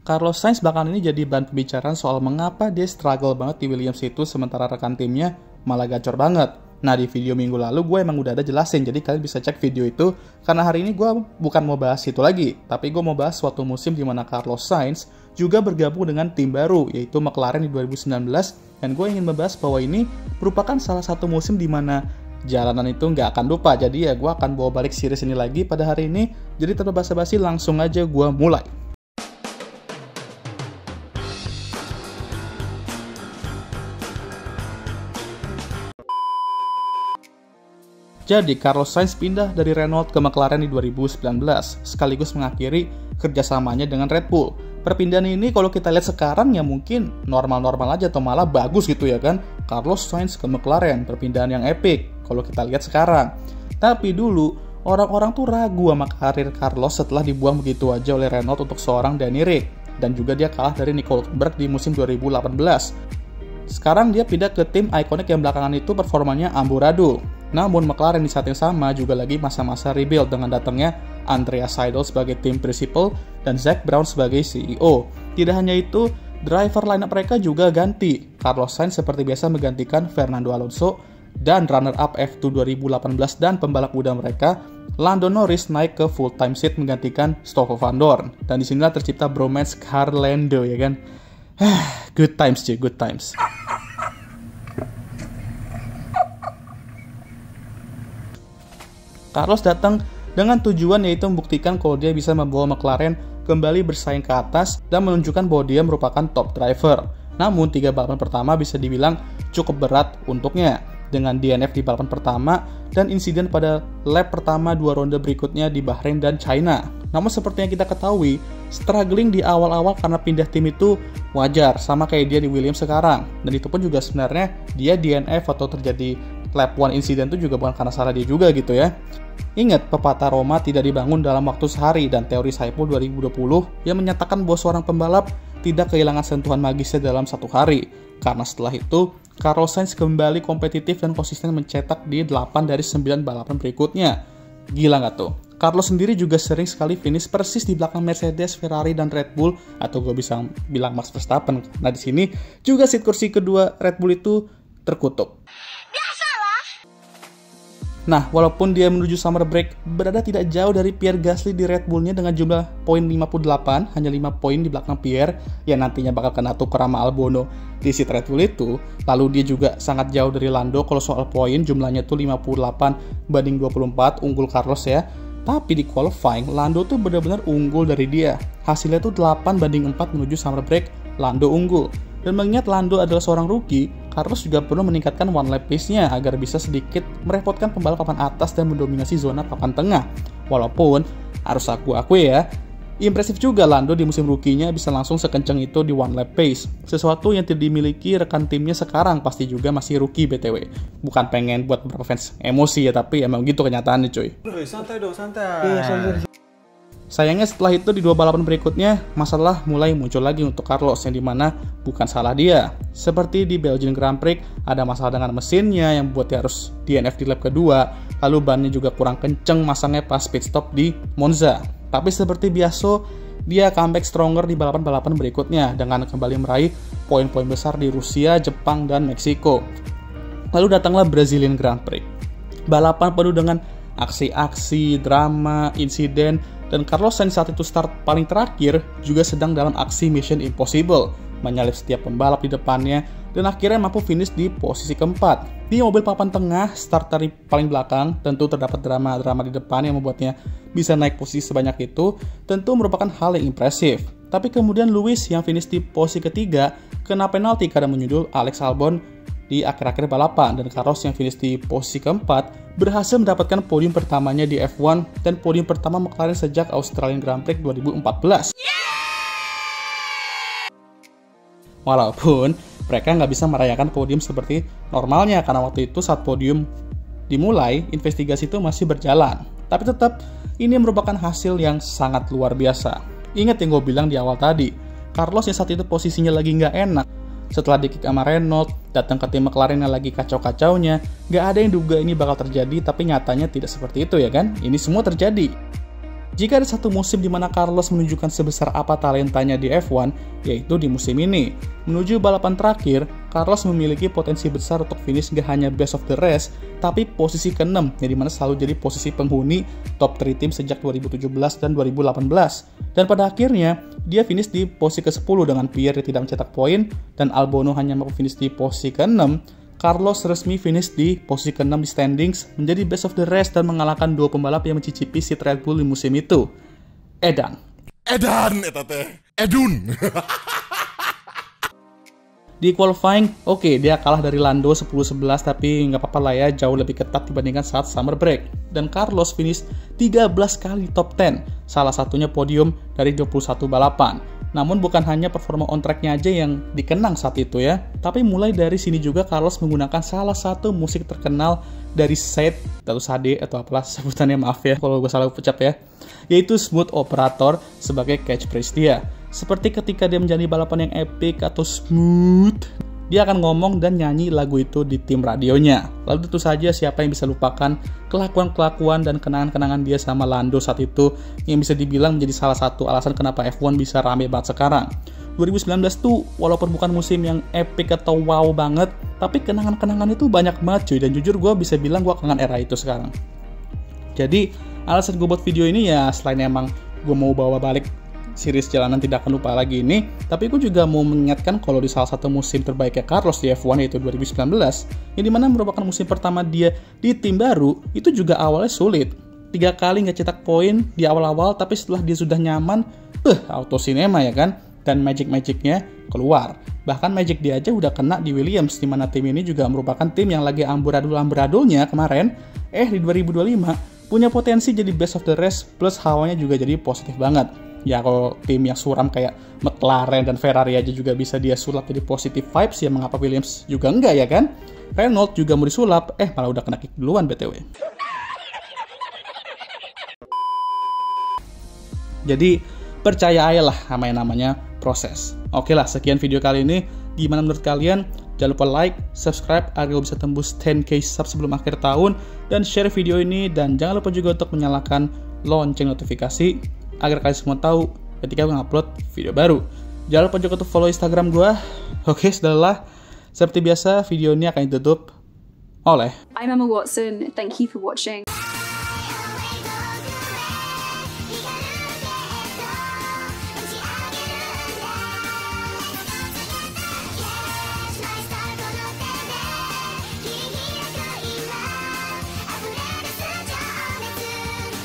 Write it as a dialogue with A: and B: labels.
A: Carlos Sainz belakangan ini jadi bahan pembicaraan soal mengapa dia struggle banget di Williams itu sementara rekan timnya malah gacor banget. Nah, di video minggu lalu gue emang udah ada jelasin, jadi kalian bisa cek video itu. Karena hari ini gue bukan mau bahas itu lagi, tapi gue mau bahas suatu musim di mana Carlos Sainz juga bergabung dengan tim baru, yaitu McLaren di 2019. Dan gue ingin membahas bahwa ini merupakan salah satu musim di mana jalanan itu nggak akan lupa. Jadi ya gue akan bawa balik series ini lagi pada hari ini. Jadi tanpa basa-basi langsung aja gue mulai. Jadi, Carlos Sainz pindah dari Renault ke McLaren di 2019, sekaligus mengakhiri kerjasamanya dengan Red Bull. Perpindahan ini kalau kita lihat sekarang ya mungkin normal-normal aja atau malah bagus gitu ya kan. Carlos Sainz ke McLaren, perpindahan yang epic kalau kita lihat sekarang. Tapi dulu, orang-orang tuh ragu sama karir Carlos setelah dibuang begitu aja oleh Renault untuk seorang Danny Ric. Dan juga dia kalah dari Nico Hülkenberg di musim 2018. Sekarang dia pindah ke tim ikonik yang belakangan itu performanya amburadul. Namun McLaren di saat yang sama juga lagi masa-masa rebuild dengan datangnya Andreas Seidl sebagai tim principal dan Zac Brown sebagai CEO. Tidak hanya itu, driver lineup mereka juga ganti. Carlos Sainz seperti biasa menggantikan Fernando Alonso dan runner-up F2 2018 dan pembalap muda mereka Lando Norris naik ke full-time seat menggantikan Stoffel Vandoorne. Dan disinilah tercipta bromance Carlando ya kan. Good times cuy, good times. Carlos datang dengan tujuan yaitu membuktikan kalau dia bisa membawa McLaren kembali bersaing ke atas dan menunjukkan bahwa dia merupakan top driver. Namun 3 balapan pertama bisa dibilang cukup berat untuknya dengan DNF di balapan pertama dan insiden pada lap pertama 2 ronde berikutnya di Bahrain dan China. Namun seperti yang kita ketahui, struggling di awal-awal karena pindah tim itu wajar, sama kayak dia di Williams sekarang. Dan itu pun juga sebenarnya dia DNF atau terjadi lap 1 insiden itu juga bukan karena salah dia juga gitu ya. Ingat, pepatah Roma tidak dibangun dalam waktu sehari dan teori Saipul 2020 yang menyatakan bahwa seorang pembalap tidak kehilangan sentuhan magisnya dalam 1 hari. Karena setelah itu, Carlos Sainz kembali kompetitif dan konsisten mencetak di 8 dari 9 balapan berikutnya. Gila nggak tuh? Carlos sendiri juga sering sekali finish persis di belakang Mercedes, Ferrari, dan Red Bull, atau gue bisa bilang Max Verstappen. Nah di sini juga seat kursi kedua Red Bull itu terkutuk. Nah, walaupun dia menuju summer break berada tidak jauh dari Pierre Gasly di Red Bullnya dengan jumlah poin 58, hanya 5 poin di belakang Pierre, yang nantinya bakal kena tukar sama Albon di seat Red Bull itu, lalu dia juga sangat jauh dari Lando kalau soal poin, jumlahnya tuh 58 banding 24, unggul Carlos ya. Tapi di qualifying, Lando tuh benar-benar unggul dari dia. Hasilnya tuh 8 banding 4 menuju summer break, Lando unggul. Dan mengingat Lando adalah seorang rookie, Carlos juga perlu meningkatkan one lap pace-nya agar bisa sedikit merepotkan pembalap papan atas dan mendominasi zona papan tengah. Walaupun, harus aku akui ya, impresif juga Lando di musim rookie-nya bisa langsung sekencang itu di one lap pace. Sesuatu yang tidak dimiliki rekan timnya sekarang, pasti juga masih rookie BTW. Bukan pengen buat beberapa fans emosi ya, tapi emang gitu kenyataannya cuy.
B: Santai dong, santai.
A: Sayangnya setelah itu di 2 balapan berikutnya, masalah mulai muncul lagi untuk Carlos yang dimana bukan salah dia. Seperti di Belgian Grand Prix, ada masalah dengan mesinnya yang buat dia harus DNF di lap kedua, lalu bannya juga kurang kenceng masangnya pas pit stop di Monza. Tapi seperti biasa, dia comeback stronger di balapan-balapan berikutnya dengan kembali meraih poin-poin besar di Rusia, Jepang, dan Meksiko. Lalu datanglah Brazilian Grand Prix. Balapan penuh dengan aksi-aksi, drama, insiden, dan Carlos Sainz saat itu start paling terakhir juga sedang dalam aksi Mission Impossible, menyalip setiap pembalap di depannya, dan akhirnya mampu finish di posisi keempat. Di mobil papan tengah, start dari paling belakang, tentu terdapat drama-drama di depan yang membuatnya bisa naik posisi sebanyak itu, tentu merupakan hal yang impresif. Tapi kemudian Lewis yang finish di posisi ketiga, kena penalti karena menyundul Alex Albon di akhir-akhir balapan, dan Carlos yang finish di posisi keempat berhasil mendapatkan podium pertamanya di F1 dan podium pertama McLaren sejak Australian Grand Prix 2014. Walaupun mereka nggak bisa merayakan podium seperti normalnya karena waktu itu saat podium dimulai, investigasi itu masih berjalan. Tapi tetap, ini merupakan hasil yang sangat luar biasa. Ingat yang gue bilang di awal tadi, Carlos yang saat itu posisinya lagi nggak enak, setelah di-kick sama Renault, datang ke tim McLaren yang lagi kacau-kacaunya, gak ada yang duga ini bakal terjadi, tapi nyatanya tidak seperti itu ya kan? Ini semua terjadi. Jika ada satu musim di mana Carlos menunjukkan sebesar apa talentanya di F1, yaitu di musim ini. Menuju balapan terakhir, Carlos memiliki potensi besar untuk finish gak hanya best of the rest, tapi posisi ke-6, yang dimana selalu jadi posisi penghuni top 3 tim sejak 2017 dan 2018. Dan pada akhirnya, dia finish di posisi ke-10 dengan Pierre yang tidak mencetak poin, dan Albon hanya mampu finish di posisi ke-6. Carlos resmi finish di posisi ke-6 di standings, menjadi best of the rest dan mengalahkan 2 pembalap yang mencicipi seat Red Bull di musim itu. Edan, eta teh. Edun. Di qualifying, oke, dia kalah dari Lando 10-11, tapi nggak apa-apa lah ya, jauh lebih ketat dibandingkan saat summer break. Dan Carlos finish 13 kali top 10, salah satunya podium dari 21 balapan. Namun bukan hanya performa on track-nya aja yang dikenang saat itu ya, tapi mulai dari sini juga Carlos menggunakan salah satu musik terkenal dari Sade atau Sade atau apalah sebutannya, maaf ya kalau gue salah ucap ya, yaitu Smooth Operator sebagai catchphrase dia. Seperti ketika dia menjalani balapan yang epic atau smooth, dia akan ngomong dan nyanyi lagu itu di tim radionya. Lalu tentu saja siapa yang bisa lupakan kelakuan-kelakuan dan kenangan-kenangan dia sama Lando saat itu, yang bisa dibilang menjadi salah satu alasan kenapa F1 bisa rame banget sekarang. 2019 tuh walaupun bukan musim yang epic atau wow banget, tapi kenangan-kenangan itu banyak banget cuy, dan jujur gue bisa bilang gue kangen era itu sekarang. Jadi alasan gue buat video ini ya selain emang gue mau bawa balik series jalanan tidak akan lupa lagi ini, tapi aku juga mau mengingatkan kalau di salah satu musim terbaiknya Carlos di F1 yaitu 2019, yang dimana merupakan musim pertama dia di tim baru, itu juga awalnya sulit. 3 kali nggak cetak poin di awal-awal, tapi setelah dia sudah nyaman, auto cinema ya kan, dan magic-magicnya keluar. Bahkan magic dia aja udah kena di Williams, dimana tim ini juga merupakan tim yang lagi amburadul-amburadulnya kemarin, di 2025 punya potensi jadi best of the rest, plus hawanya juga jadi positif banget. Ya kalau tim yang suram kayak McLaren dan Ferrari aja juga bisa dia sulap jadi positive vibes, ya mengapa Williams juga enggak ya kan? Renault juga mau disulap, malah udah kena kick duluan BTW. Jadi percaya aja lah sama yang namanya proses. Oke lah, sekian video kali ini. Gimana menurut kalian? Jangan lupa like, subscribe agar bisa tembus 10k sub sebelum akhir tahun, dan share video ini, dan jangan lupa juga untuk menyalakan lonceng notifikasi agar kalian semua tahu ketika gue upload video baru. Jangan lupa juga untuk follow Instagram gue. Oke, sudahlah. Seperti biasa, video ini akan ditutup oleh
C: I'm Emma Watson. Thank you for watching.